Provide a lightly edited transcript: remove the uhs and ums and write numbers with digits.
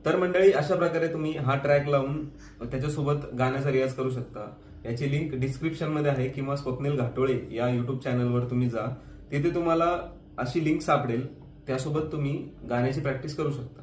तर मंडळी अशा प्रकारे तुम्ही हा ट्रॅक लावून त्याच्यासोबत गाण्याचा रियाज करू शकता. याची लिंक डिस्क्रिप्शन मध्ये आहे किंवा स्वप्नील घाटोळे या युट्यूब चॅनलवर तुम्ही जा, तिथे तुम्हाला अशी लिंक सापडेल, त्यासोबत तुम्ही गाण्याची प्रॅक्टिस करू शकता.